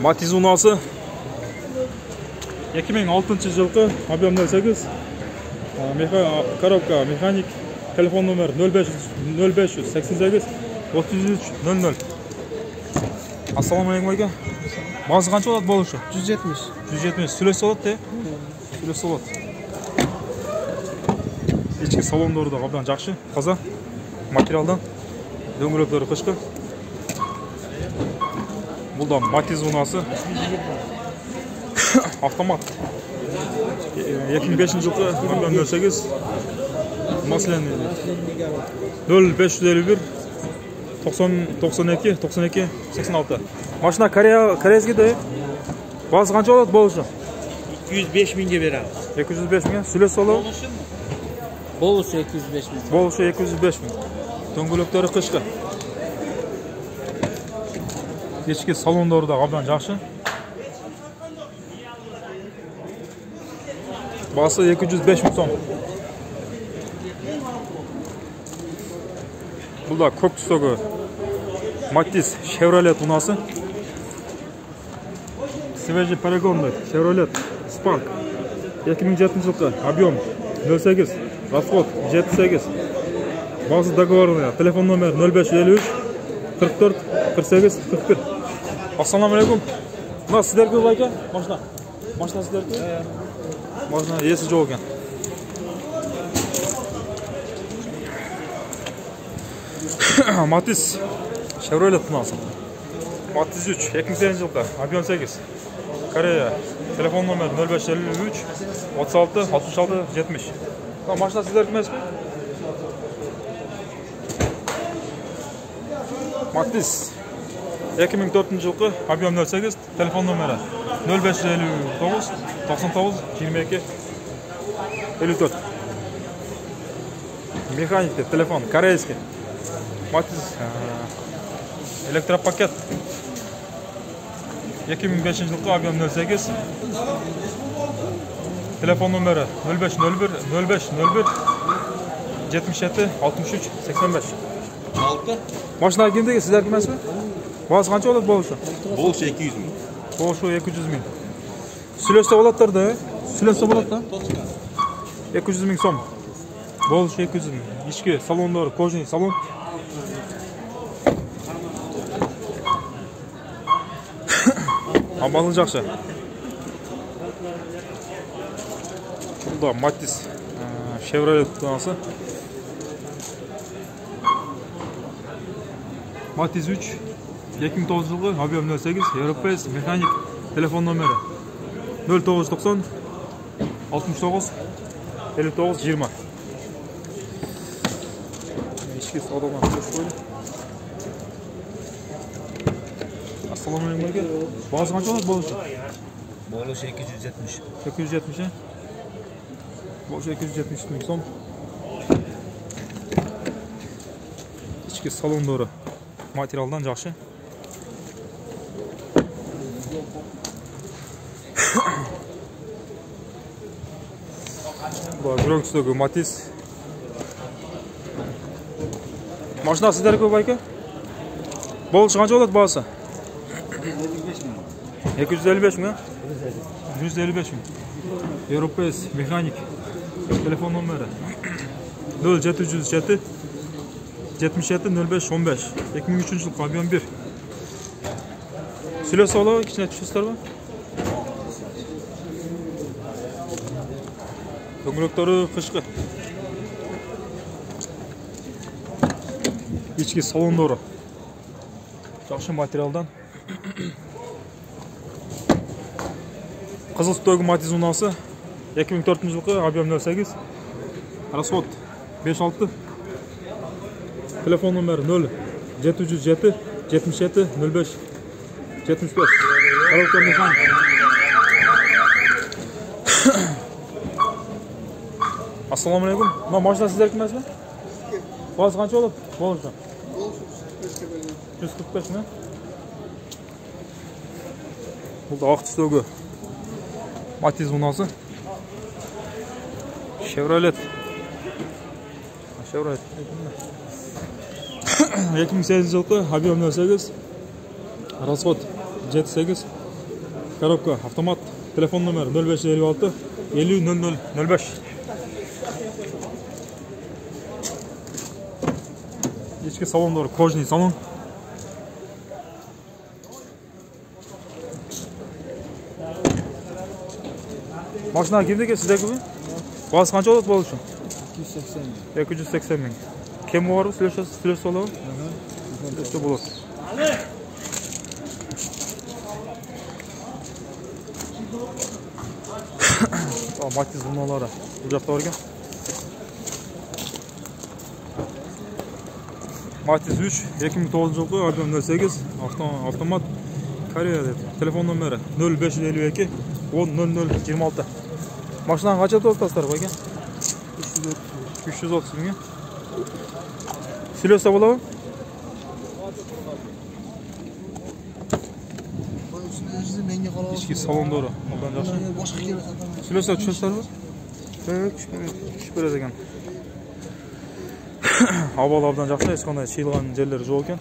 Matiz unası 2006 жылғы объем 08 коробка механик телефон номер 0588 3300. Ассаламу алейкум. Базы қанша болады болушы? 170 сүлесі болады де? Сүлесі болады. Ечкі салондары да қабдан жақшы, таза материалдан. Дөңгелектері қышқы. Бұл да Matiz унасы. Автомат. 2005 жылғы объем 08. Масляный 0551 92 86. Машина корейский да? Базы қанша болады болушы? 205 мыңға беремін. 205 мыңға? Сүлесі болады? Болушы 205 мың. Болушы 205 мың. Дөңгелектері қышқы. Ешкі салондары да қабдан жақшы. Басы 205 мың сом. Бұл да көк түстегі Matiz Chevrolet унасы. Свежий полигонный Chevrolet Spark. 2007 жылғы объем 08, расход 78. Базы договорная. Телефон номер 0553 44 48 41. Ассаламу алейкум. Мына сіздерге бұл екен? Машина сіздерге? Машина есі жоқ екен. Matiz Chevrolet unасы. Matiz 3 2008 жылғы объем 8. Корея. Телефон номер 0553 36 66 70. Машина сіздерге емес пе? Matiz 2004 жылғы объем 08, телефон номері 0559 99 22 54. Механикте телефон корейский. Matiz электропакет 2005 жылғы объем 08, телефон номері 0501 0501 77 63 85. Машина кімдегі сіздер кімес пе? Базы қанша болады болушы? Болушы 200 мың. Болушы 200 мың. Сүлесі болаттар да? Сүлесі болады да? 200 мың сом. Болушы 200 мың. Ішкі салондары, кожный салон. Амалы жақшы. Бұл да Matiz Chevrolet unасы. Matiz 3 2009 жылғы объем 08, европейский механик, телефон номері 0990 69 59 20. Ешкі саудадан қош қойды. Ассаламу алейкум. Базы қанша болады болушы? Болушы 270. 270, е? Болушы 270 мың сом. Ешкі салондары материалдан жақшы. Бұл жүрек түстегі Matiz. Машина сіздер көп айка? Болушы қанша болады бағасы? 255 мың. 155 мың. Европейский механик. Телефон номері 0707 77 05 15. 2003 жылғы объем 1. Сүлесі олауы, кішіне түшістер ба? Дөңгелектері қышқы. Ешкі салондары. Жақшы материалдан. Қызыл түстегі Matiz унасы 2004 жылғы объем 08. Расход 5-6. Телефон номер 0707 77 05 75. Коробка механик. Ассаламу алейкум. Мына машина сіздер кімес бе? Базы қанша болады? Болушы. 145 ме? Бұл да ақ түстегі Matiz унасы. Chevrolet. 2008 жылғы объем 08, расход 7-8, Коробка автомат. Telefon numara 0556 50 00 05. İçki salonları kojniy salon. Maşina kimdeki sizde gibi? Bazı kança olur bu oluşun? 280 bin. Kim var? Sülesi olur mu? İşte bulur. Matiz bunlara. Bucakta var. Matiz 3 2009 yılı albüm 08 avtomat Koreya dedi. Telefon numara 0552 10 00 26. Maşinanın kaça dostlar bak ya? 330 bin. Silöse bola mı? İçki salon doğru. Ondan yaxşı. Silöse düşürsler mi? Şüphere ekan. Havalardan жақсы, ешқандай шиылған жерлері жоқ екен.